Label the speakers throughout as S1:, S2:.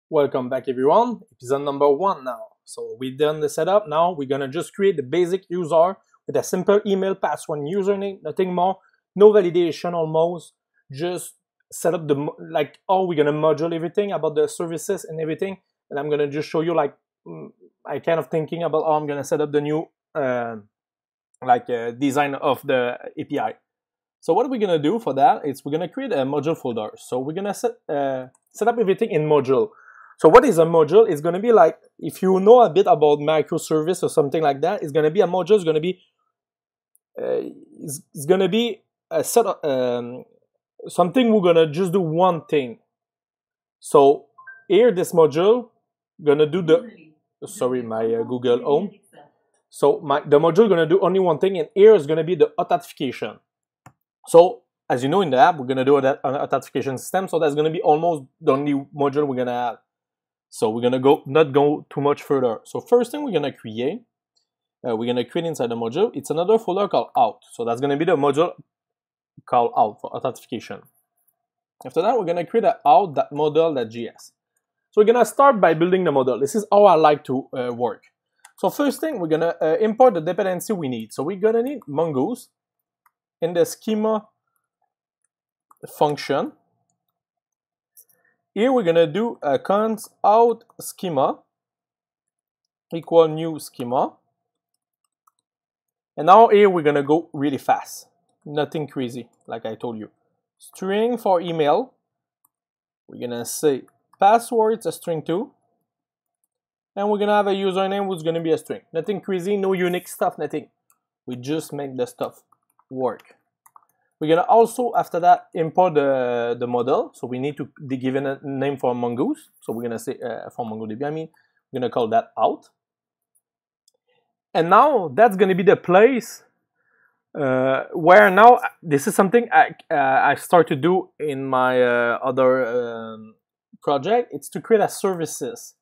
S1: Welcome back everyone, episode number 1 now. So we've done the setup. Now we're gonna just create the basic user with a simple email, password, username, nothing more, no validation almost. Just set up how we're gonna module everything about the services and everything. And I'm gonna just show you I kind of thinking about how I'm gonna set up the new design of the API. So what we're gonna do for that is we're gonna create a module folder. So we're gonna set up everything in module. So what is a module? It's going to be like, if you know a bit about microservice or something like that, it's going to be a module. It's going to be a set of something we're going to just do one thing. So here, this module going to do my Google Home. So the module going to do only one thing, and here is going to be the authentication. So as you know, in the app, we're going to do that authentication system. So that's going to be almost the only module we're going to have. So we're gonna not go too much further. So first thing we're gonna create inside the module, it's another folder called out. So that's gonna be the module called out for authentication. After that, we're gonna create an out.model.js. So we're gonna start by building the model. This is how I like to work. So first thing, we're gonna import the dependency we need. So we're gonna need Mongoose in the schema function. Here we're gonna do a const out schema equal new schema. And now here we're gonna go really fast. Nothing crazy, like I told you. String for email. We're gonna say password, it's a string too. And we're gonna have a username who's gonna be a string. Nothing crazy, no unique stuff, nothing. We just make the stuff work. We're gonna also, after that, import the model. So we need to give it a name for Mongoose. So we're gonna say for MongoDB, we're gonna call that out. And now that's gonna be the place where now this is something I start to do in my other project. It's to create a services.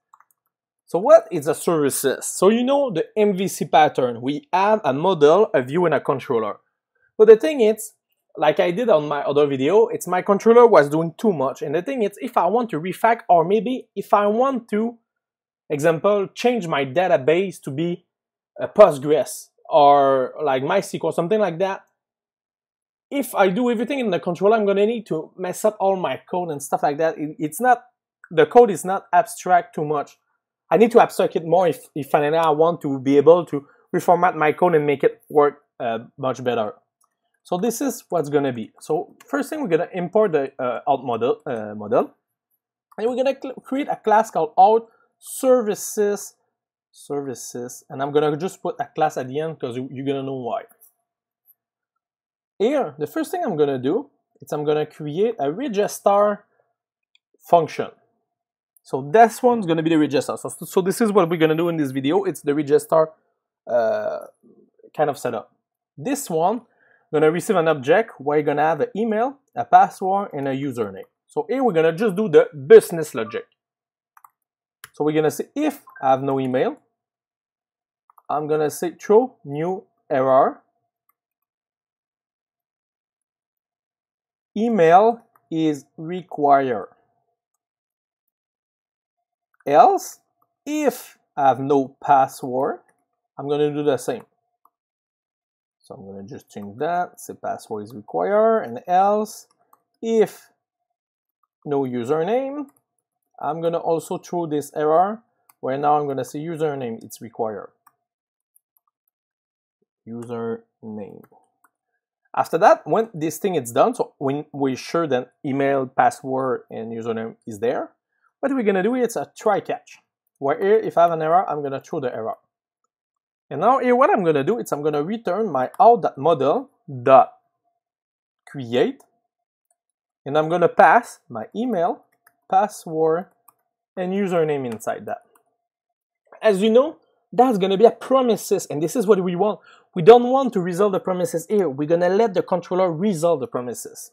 S1: So what is a services? So you know the MVC pattern. We have a model, a view, and a controller. But the thing is, like I did on my other video, it's my controller was doing too much. And the thing is, if I want to refactor, or maybe if I want to, example, change my database to be a Postgres or like MySQL, something like that, if I do everything in the controller, I'm gonna need to mess up all my code and stuff like that. The code is not abstract too much. I need to abstract it more if finally I want to be able to reformat my code and make it work much better. So this is what's gonna be. So first thing, we're gonna import the out model, and we're gonna create a class called out services, and I'm gonna just put a class at the end because you're gonna know why. Here, the first thing I'm gonna do is I'm gonna create a register function. So this one's gonna be the register. So this is what we're gonna do in this video. It's the register kind of setup. This one, gonna receive an object where you're gonna have an email, a password, and a username. So here we're gonna just do the business logic. So we're gonna say if I have no email, I'm gonna say throw new error. Email is required. Else, if I have no password, I'm gonna do the same. So I'm going to just change that, say password is required, and else, if no username, I'm going to also throw this error, where now I'm going to say username, it's required. Username. After that, when this thing is done, so when we're sure that email, password, and username is there, what we're going to do is a try catch, where here, if I have an error, I'm going to throw the error. And now here what I'm going to do is I'm going to return my out.model.create, and I'm going to pass my email, password, and username inside that. As you know, that's going to be a promises, and this is what we want. We don't want to resolve the promises here. We're going to let the controller resolve the promises.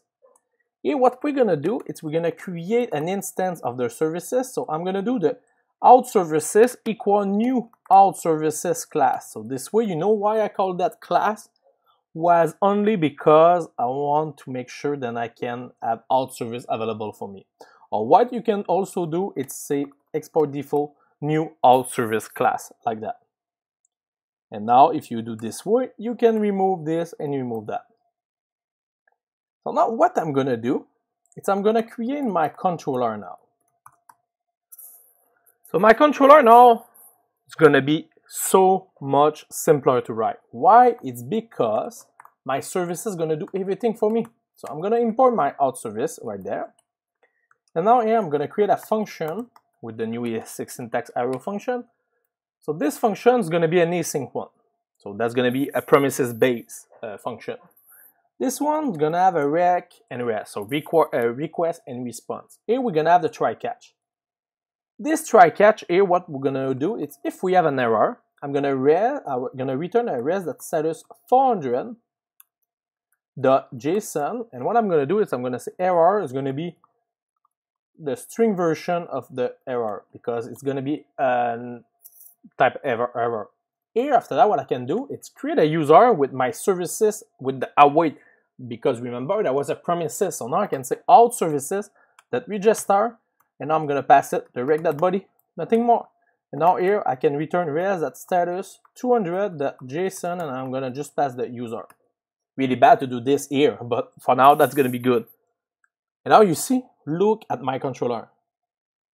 S1: Here what we're going to do is we're going to create an instance of the services. So I'm going to do the out services equal new out services class. So this way, you know why I call that class was only because I want to make sure that I can have out service available for me. Or what you can also do is say export default new out service class like that. And now if you do this way, you can remove this and remove that. So now what I'm gonna do is I'm gonna create my controller now. So my controller now is gonna be so much simpler to write. Why? It's because my service is gonna do everything for me. So I'm gonna import my out service right there. And now here I'm gonna create a function with the new ES6 syntax arrow function. So this function is gonna be an async one. So that's gonna be a promises-based function. This one's gonna have a rec and rest, so request and response. Here we're gonna have the try catch. This try catch here, what we're gonna do is if we have an error, I'm gonna return a res.status 400.json, and what I'm gonna do is I'm gonna say error is gonna be the string version of the error because it's gonna be a type error. Here after that, what I can do is create a user with my services with the await, because remember that was a promises. So now I can say out services that register, and now I'm gonna pass it the rec.body, nothing more. And now here I can return res.status 200.json, and I'm gonna just pass the user. Really bad to do this here, but for now that's gonna be good. And now you see, look at my controller.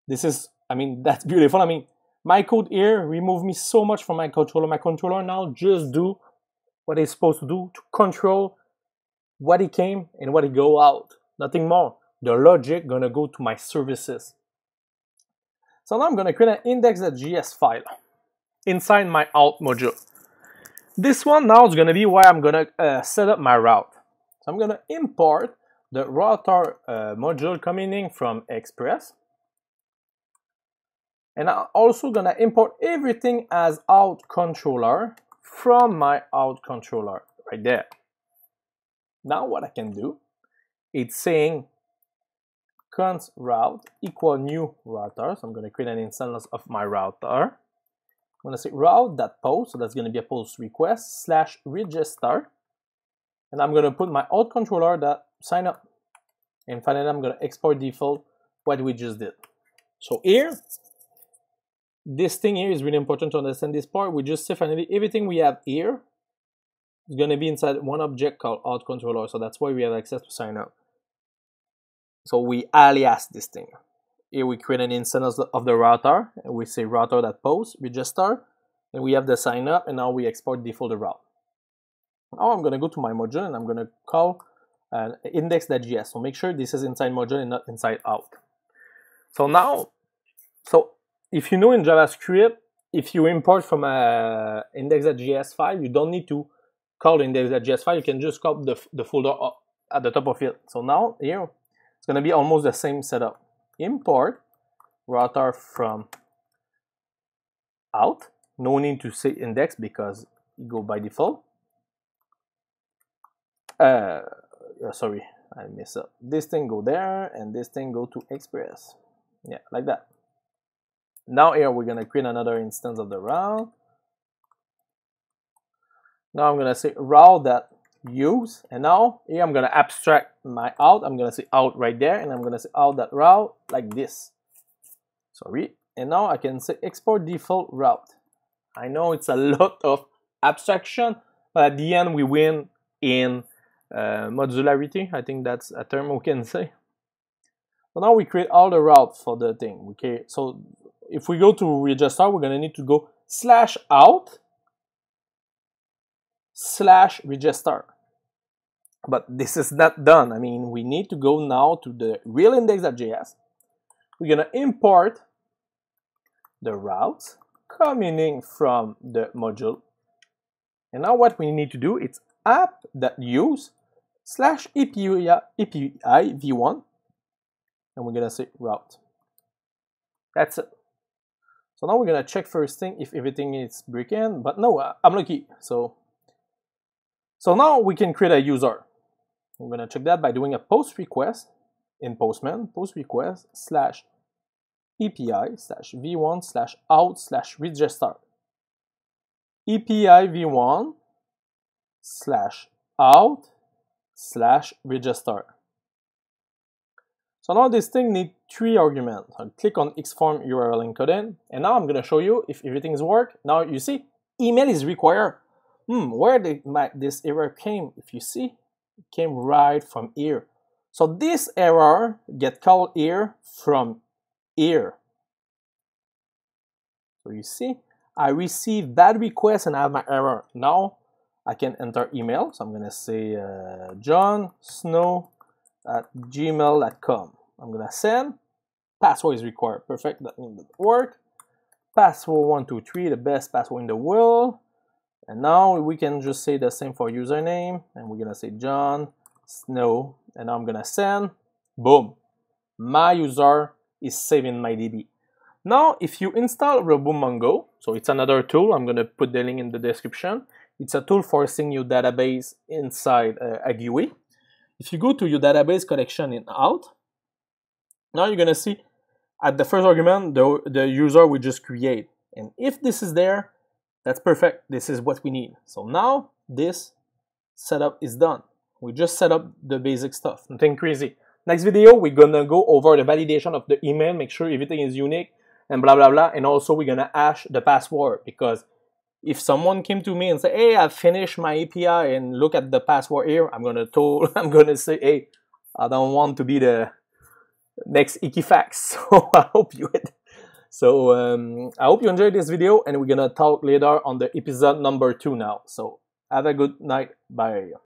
S1: This is, I mean, that's beautiful. I mean, my code here removed me so much from my controller. My controller now just do what it's supposed to do to control what it came and what it go out. Nothing more. The logic gonna go to my services. So now I'm gonna create an index.js file inside my out module. This one now is gonna be where I'm gonna set up my route. So I'm gonna import the router module coming in from Express. And I'm also gonna import everything as out controller from my out controller right there. Now what I can do, it's saying const route equal new router. So I'm gonna create an instance of my router. I'm gonna say route.post, so that's gonna be a post request / register. And I'm gonna put my out controller that sign up. And finally, I'm gonna export default what we just did. So here, this thing here is really important to understand this part. We just say finally everything we have here is gonna be inside one object called out controller. So that's why we have access to sign up. So we alias this thing. Here we create an instance of the router, and we say router.post register, and we have the sign up, and now we export default the route. Now I'm gonna go to my module and I'm gonna call index.js. So make sure this is inside module and not inside out. So now, if you know in JavaScript, if you import from a index.js file, you don't need to call the index.js file. You can just call the folder at the top of it. So now here, it's gonna be almost the same setup. Import router from out. No need to say index because it go by default. Sorry, I messed up. This thing go there, and this thing go to Express. Yeah, like that. Now here we're gonna create another instance of the route. Now I'm gonna say route.use, and now here I'm gonna abstract my out. I'm gonna say out right there, and I'm gonna say out.route like this. Sorry, and now I can say export default route. I know it's a lot of abstraction, but at the end we win in modularity. I think that's a term we can say. So now we create all the routes for the thing. Okay, so if we go to register, we're gonna need to go /out /register. But this is not done. I mean, we need to go now to the real index.js. We're gonna import the routes coming in from the module. And now what we need to do is app.use /API-v1, and we're gonna say route. That's it. So now we're gonna check first thing if everything is breaking, but no, I'm lucky. So now we can create a user. I'm gonna check that by doing a post request in Postman, post request /API/v1/out/register. API-v1/out/register. So So now this thing needs 3 arguments. I'll click on Xform URL encoding, and now I'm going to show you if everything's worked. Now you see, email is required. Where this error came, if you see, it came right from here. So this error get called here from here. So you see, I received that request and I have my error. Now I can enter email. So I'm going to say johnsnow@gmail.com. I'm going to send. Password is required. Perfect. That means it worked. Password 123, the best password in the world. And now we can just say the same for username. And we're going to say John Snow. And now I'm going to send. Boom. My user is saved in my DB. Now, if you install RoboMongo, so it's another tool, I'm going to put the link in the description. It's a tool for seeing your database inside a GUI. If you go to your database collection in out, now you're going to see at the first argument, the user will just create. And if this is there, that's perfect. This is what we need. So now this setup is done. We just set up the basic stuff, nothing crazy. Next video, we're going to go over the validation of the email, make sure everything is unique and blah, blah, blah. And also we're going to hash the password, because if someone came to me and say, hey, I've finished my API and look at the password here, I'm going to say, hey, I don't want to be the next Equifax. So I hope you enjoyed this video, and we're going to talk later on the episode number 2 now. So have a good night. Bye.